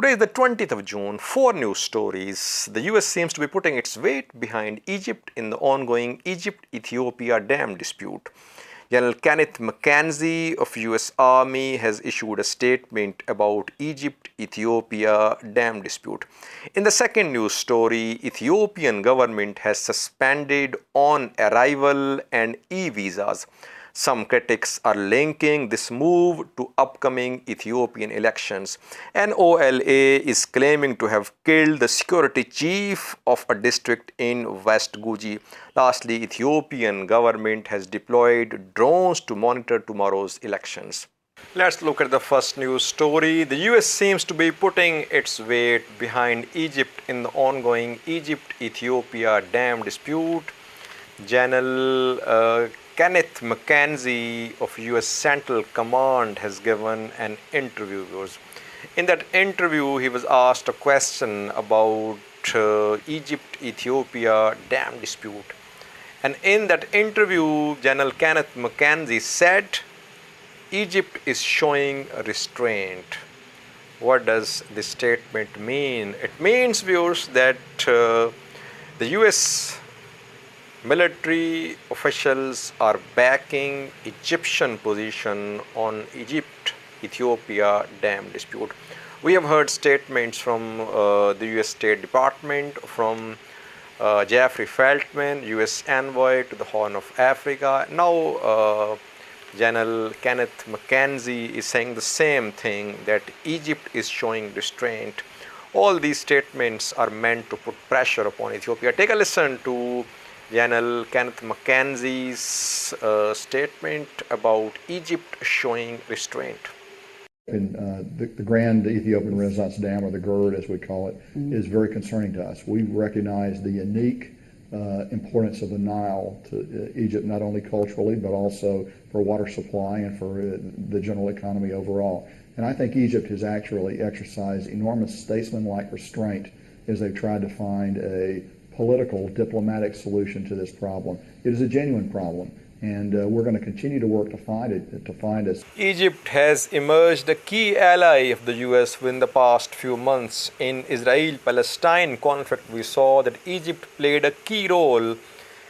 Today is the 20th of June. 4 news stories. The US seems to be putting its weight behind Egypt in the ongoing Egypt-Ethiopia dam dispute. General Kenneth McKenzie of US Army has issued a statement about Egypt-Ethiopia dam dispute. In the second news story, Ethiopian government has suspended on arrival and e-visas. Some critics are linking this move to upcoming Ethiopian elections. An OLA is claiming to have killed the security chief of a district in West Guji. Lastly, Ethiopian government has deployed drones to monitor tomorrow's elections. Let's look at the first news story. The US seems to be putting its weight behind Egypt in the ongoing Egypt-Ethiopia dam dispute. General Kenneth McKenzie of US Central Command has given an interview. In that interview, he was asked a question about Egypt-Ethiopia dam dispute. And in that interview, General Kenneth McKenzie said, Egypt is showing restraint. What does this statement mean? It means, viewers, that the US military officials are backing Egyptian position on Egypt-Ethiopia dam dispute. We have heard statements from the US State Department, from Jeffrey Feltman, US envoy to the Horn of Africa. Now General Kenneth McKenzie is saying the same thing, that Egypt is showing restraint. All these statements are meant to put pressure upon Ethiopia. Take a listen to General Kenneth McKenzie's statement about Egypt showing restraint. The Grand Ethiopian Renaissance Dam, or the GERD as we call it, is very concerning to us. We recognize the unique importance of the Nile to Egypt, not only culturally, but also for water supply and for the general economy overall. And I think Egypt has actually exercised enormous statesman-like restraint as they've tried to find a political, diplomatic solution to this problem. It is a genuine problem, and we're going to continue to work to find us. Egypt has emerged a key ally of the US within the past few months. In Israel-Palestine conflict, we saw that Egypt played a key role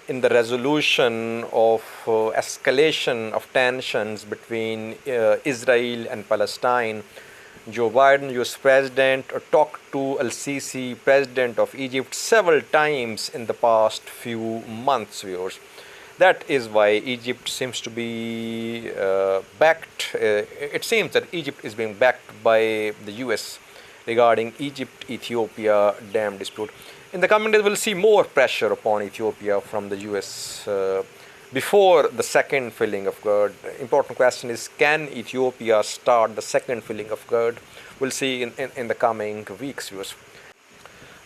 in the resolution of escalation of tensions between Israel and Palestine. Joe Biden, US President, talked to Al-Sisi, President of Egypt, several times in the past few months, viewers. That is why Egypt seems to be backed. It seems that Egypt is being backed by the US regarding Egypt-Ethiopia dam dispute. In the coming days, we'll see more pressure upon Ethiopia from the US before the second filling of GERD. Important question is, can Ethiopia start the second filling of GERD? We'll see in the coming weeks, viewers.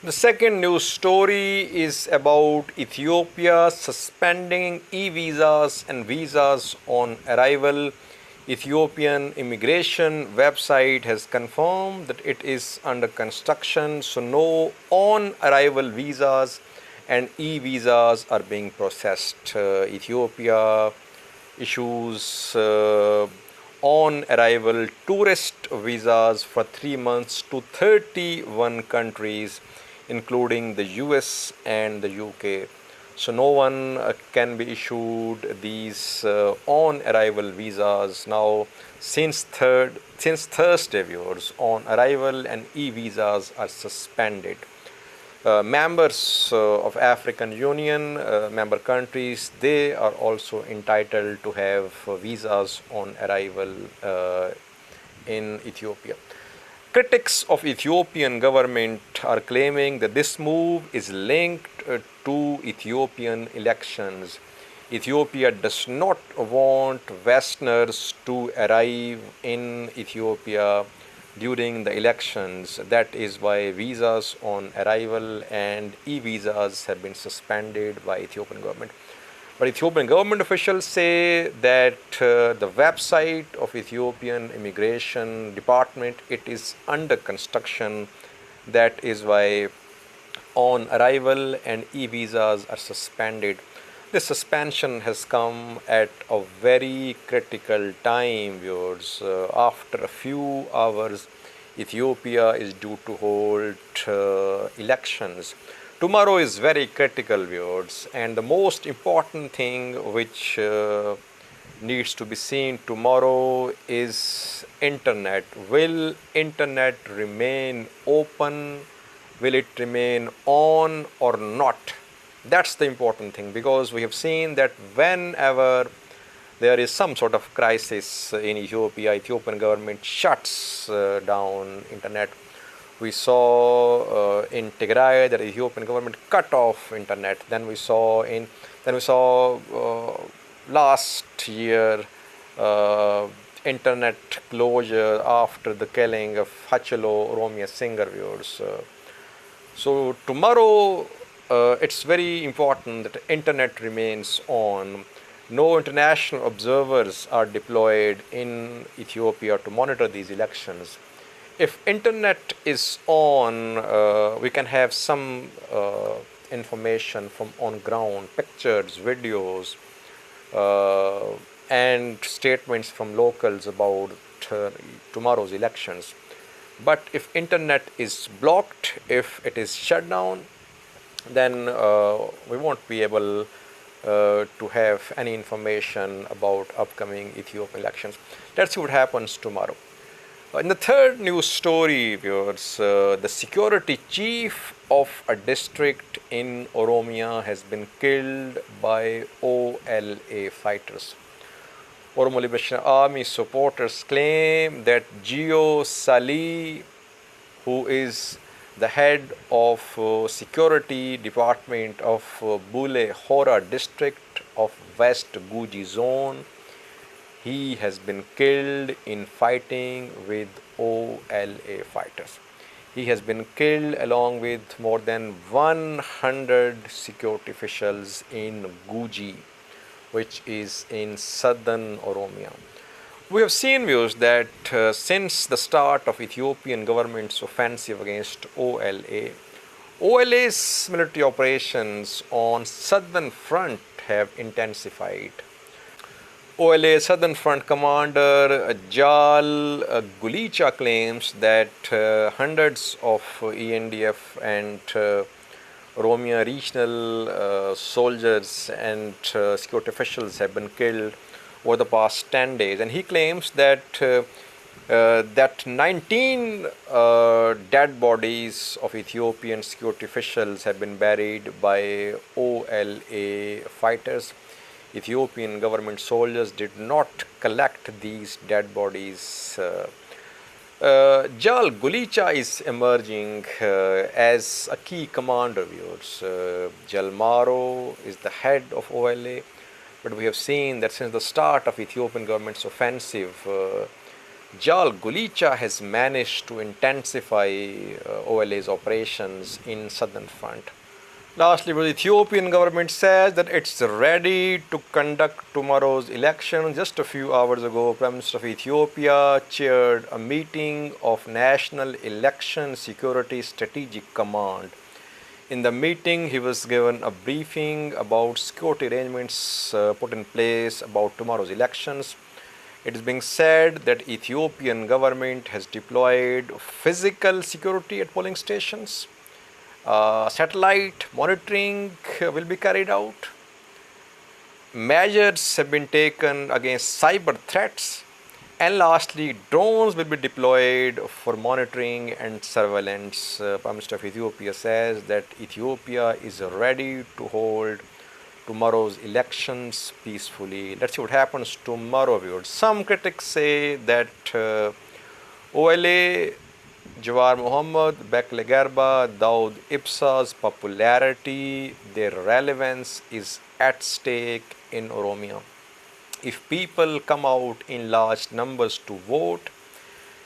The second news story is about Ethiopia suspending e-visas and visas on arrival. Ethiopian immigration website has confirmed that it is under construction, so no on-arrival visas and e-visas are being processed. Ethiopia issues on-arrival tourist visas for 3 months to 31 countries, including the US and the UK. So no one can be issued these on-arrival visas now since Thursday, viewers. On-arrival and e-visas are suspended. Members of African Union, member countries, they are also entitled to have visas on arrival in Ethiopia. Critics of Ethiopian government are claiming that this move is linked to Ethiopian elections. Ethiopia does not want Westerners to arrive in Ethiopia during the elections. That is why visas on arrival and e-visas have been suspended by Ethiopian government. But Ethiopian government officials say that the website of Ethiopian immigration department, it is under construction. That is why on arrival and e-visas are suspended. This suspension has come at a very critical time, viewers. After a few hours, Ethiopia is due to hold elections. Tomorrow is very critical, viewers, and the most important thing which needs to be seen tomorrow is internet. Will internet remain open? Will it remain on or not? That's the important thing, because we have seen that whenever there is some sort of crisis in Ethiopia, Ethiopian government shuts down internet. We saw in Tigray that the Ethiopian government cut off internet. Then we saw last year internet closure after the killing of Hachelo Oromia singer, viewers. So tomorrow it's very important that internet remains on. No international observers are deployed in Ethiopia to monitor these elections. If internet is on, we can have some information from on ground, pictures, videos, and statements from locals about tomorrow's elections. But if internet is blocked, if it is shut down, then we won't be able to have any information about upcoming Ethiopian elections. Let's see what happens tomorrow. In the third news story, viewers, the security chief of a district in Oromia has been killed by OLA fighters. Oromo Liberation Army supporters claim that Geo Sali, who is the head of security department of Bule Hora district of West Guji zone, he has been killed in fighting with OLA fighters. He has been killed along with more than 100 security officials in Guji, which is in southern Oromia. We have seen, views, that since the start of Ethiopian government's offensive against OLA, OLA's military operations on southern front have intensified. OLA Southern Front Commander Jal Gulicha claims that hundreds of ENDF and Oromia regional soldiers and security officials have been killed over the past 10 days. And he claims that that 19 dead bodies of Ethiopian security officials have been buried by OLA fighters. Ethiopian government soldiers did not collect these dead bodies. Jal Gulicha is emerging as a key commander, viewers. Jalmaro is the head of OLA, but we have seen that since the start of Ethiopian government's offensive, Jal Gulicha has managed to intensify OLA's operations in southern front. Lastly, the Ethiopian government says that it's ready to conduct tomorrow's election. Just a few hours ago, Prime Minister of Ethiopia chaired a meeting of National Election Security Strategic Command. In the meeting, he was given a briefing about security arrangements put in place about tomorrow's elections. It is being said that Ethiopian government has deployed physical security at polling stations. Satellite monitoring will be carried out. Measures have been taken against cyber threats. And lastly, drones will be deployed for monitoring and surveillance. Prime Minister of Ethiopia says that Ethiopia is ready to hold tomorrow's elections peacefully. Let's see what happens tomorrow, viewers. Some critics say that OLA, Jawar Muhammad, Bekle Garba, Daud Ipsa's popularity, their relevance is at stake in Oromia. If people come out in large numbers to vote,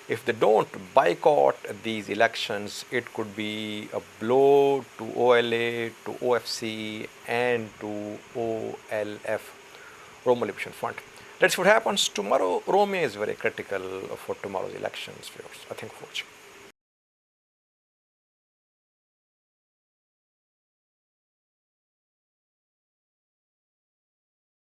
if they don't boycott these elections, it could be a blow to OLA, to OFC, and to OLF, Oromo Liberation Front. Let's see what happens tomorrow. Oromia is very critical for tomorrow's elections, viewers. I think for watching.